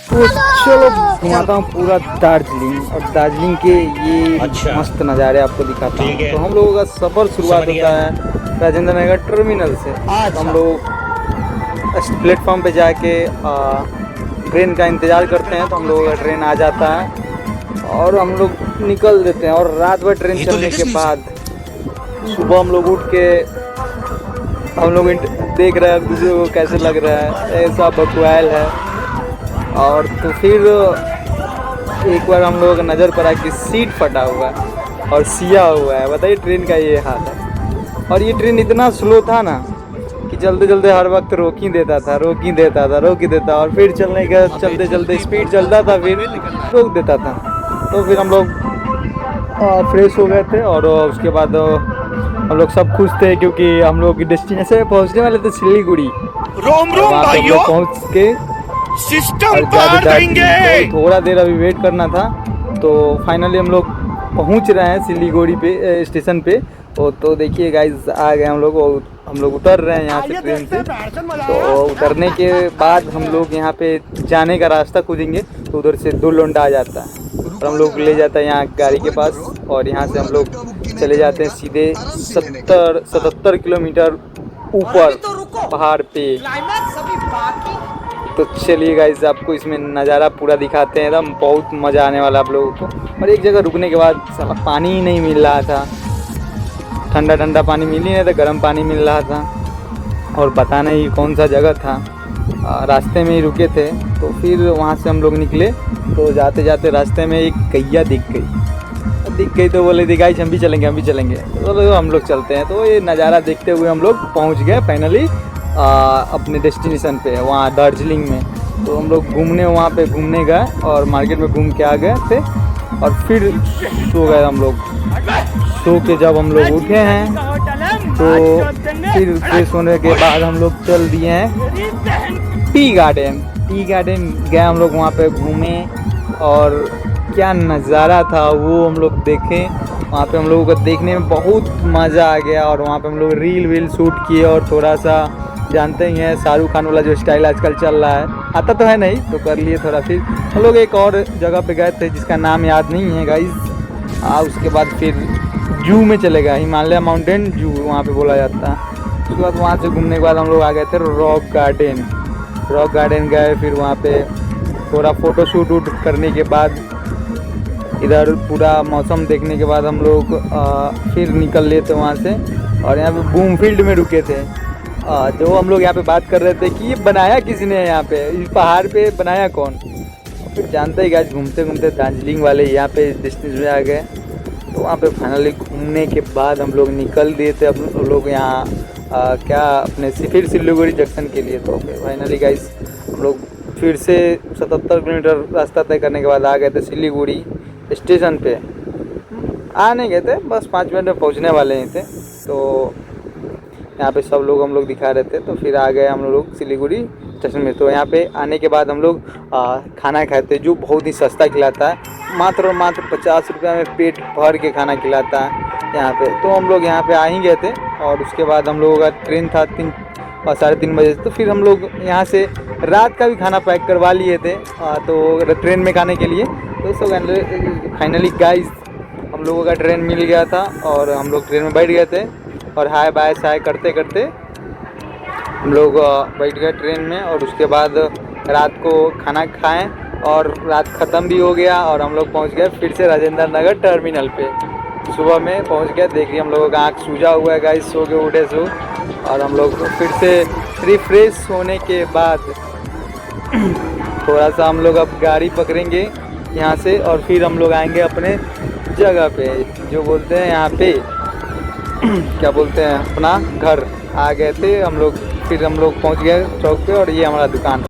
तो चलो घुमाता हूँ पूरा दार्जिलिंग, और दार्जिलिंग के ये मस्त नज़ारे आपको दिखाता हूँ। तो हम लोगों का सफ़र शुरुआत होता है राजेंद्र नगर टर्मिनल से। तो हम लोग प्लेटफॉर्म पे जाके ट्रेन का इंतज़ार करते हैं। तो हम लोगों का ट्रेन आ जाता है और हम लोग निकल देते हैं। और रात भर ट्रेन चलने के बाद सुबह हम लोग उठ के हम लोग देख रहे हैं दूसरे को कैसे लग रहा है, ऐसा बकवाल है। और तो फिर एक बार हम लोगों का नज़र पड़ा कि सीट फटा हुआ है और सिया हुआ है। बताइए ट्रेन का ये हाल है। और ये ट्रेन इतना स्लो था ना कि चलते चलते हर वक्त रोक ही देता था और फिर चलने का चलते चलते स्पीड चलता था, फिर रोक देता था। तो फिर हम लोग फ्रेश हो गए थे और उसके बाद हम लोग सब खुश थे क्योंकि हम लोग डेस्टिनेशन पहुंचने वाले थे सिलीगुड़ी। रोम रोम भाइयों, पहुंच के सिस्टम पार देंगे। तो थोड़ा देर अभी वेट करना था। तो फाइनली हम लोग पहुंच रहे हैं सिलीगुड़ी पे स्टेशन पे। तो देखिए गाइस आ गए हम लोग उतर रहे हैं यहाँ से ट्रेन से। तो उतरने के बाद हम लोग यहाँ पे जाने का रास्ता खोजेंगे। तो उधर से 2 लोंडा आ जाता है और हम लोग ले जाता है यहाँ गाड़ी के पास। और यहाँ से हम लोग चले जाते हैं सीधे 77 किलोमीटर ऊपर पहाड़ पे। तो चलिए गाइस आपको इसमें नज़ारा पूरा दिखाते हैं, एकदम बहुत मज़ा आने वाला आप लोगों को। और एक जगह रुकने के बाद साला पानी ही नहीं मिल रहा था, ठंडा ठंडा पानी मिल ही नहीं था, गर्म पानी मिल रहा था और पता नहीं कौन सा जगह था। रास्ते में ही रुके थे। तो फिर वहाँ से हम लोग निकले। तो जाते जाते रास्ते में एक गैया दिख गई। तो बोले दी गाइस हम भी चलेंगे। तो हम लोग चलते हैं। तो ये नज़ारा देखते हुए हम लोग पहुँच गए फाइनली अपने डेस्टिनेशन पे, वहाँ दार्जिलिंग में। तो हम लोग वहाँ पे घूमने गए और मार्केट में घूम के आ गए थे। और फिर सो गए हम लोग। सो के जब हम लोग उठे हैं तो फिर फ्रेश होने के बाद हम लोग चल दिए हैं टी गार्डन गए हम लोग, वहाँ पे घूमे और क्या नज़ारा था वो हम लोग देखें। वहाँ पे हम लोगों को देखने में बहुत मज़ा आ गया। और वहाँ पे हम लोग रील शूट किए और थोड़ा सा जानते ही हैं शाहरुख खान वाला जो स्टाइल आजकल चल रहा है, आता तो है नहीं तो कर लिए थोड़ा। फिर हम लोग एक और जगह पे गए थे जिसका नाम याद नहीं है गाइस। उसके बाद फिर जू में चले गए, हिमालय माउंटेन जू वहाँ पे बोला जाता है। उसके बाद वहाँ से घूमने के बाद हम लोग आ गए थे रॉक गार्डन गए। फिर वहाँ पे थोड़ा फ़ोटो शूट करने के बाद इधर पूरा मौसम देखने के बाद हम लोग फिर निकल लिए थे वहाँ से। और यहाँ पे बूम फील्ड में रुके थे। जो हम लोग यहाँ पे बात कर रहे थे कि ये बनाया किसने है, यहाँ पे इस पहाड़ पे बनाया कौन। फिर जानते ही गाइस घूमते घूमते दार्जिलिंग वाले यहाँ पे डेस्टिनेशन में आ गए। तो वहाँ पे फाइनली घूमने के बाद हम लोग निकल दिए थे हम लोग यहाँ क्या अपने फिर सिलीगुड़ी जंक्शन के लिए। तो फाइनली गाइस हम लोग फिर से 77 किलोमीटर रास्ता तय करने के बाद आ गए थे सिलीगुड़ी स्टेशन पे। आ नहीं गए थे, बस 5 मिनट में पहुँचने वाले ही थे। तो यहाँ पे सब लोग हम लोग दिखा रहे थे। तो फिर आ गए हम लोग सिलीगुड़ी स्टेशन में। तो यहाँ पे आने के बाद हम लोग खाना खाए थे जो बहुत ही सस्ता खिलाता है, मात्र 50 रुपये में पेट भर के खाना खिलाता है यहाँ पे। तो हम लोग यहाँ पे आ ही गए थे। और उसके बाद हम लोगों का ट्रेन था 3-3:30 बजे। तो फिर हम लोग यहाँ से रात का भी खाना पैक करवा लिए थे तो ट्रेन में खाने के लिए। तो फाइनली गाइस हम लोगों का ट्रेन मिल गया था और हम लोग ट्रेन में बैठ गए थे। और हाय बाय साय करते करते हम लोग बैठ गए ट्रेन में। और उसके बाद रात को खाना खाएं और रात ख़त्म भी हो गया और हम लोग पहुंच गए फिर से राजेंद्र नगर टर्मिनल पे। सुबह में पहुंच गए। देखिए हम लोगों का आँख सूजा हुआ है गाइस, सो के उठे सो। और हम लोग फिर से रिफ्रेश होने के बाद थोड़ा सा हम लोग अब गाड़ी पकड़ेंगे यहाँ से और फिर हम लोग आएंगे अपने जगह पे जो बोलते हैं यहाँ पे क्या बोलते हैं अपना घर। आ गए थे हम लोग। फिर हम लोग पहुँच गए चौक पे और ये हमारा दुकान।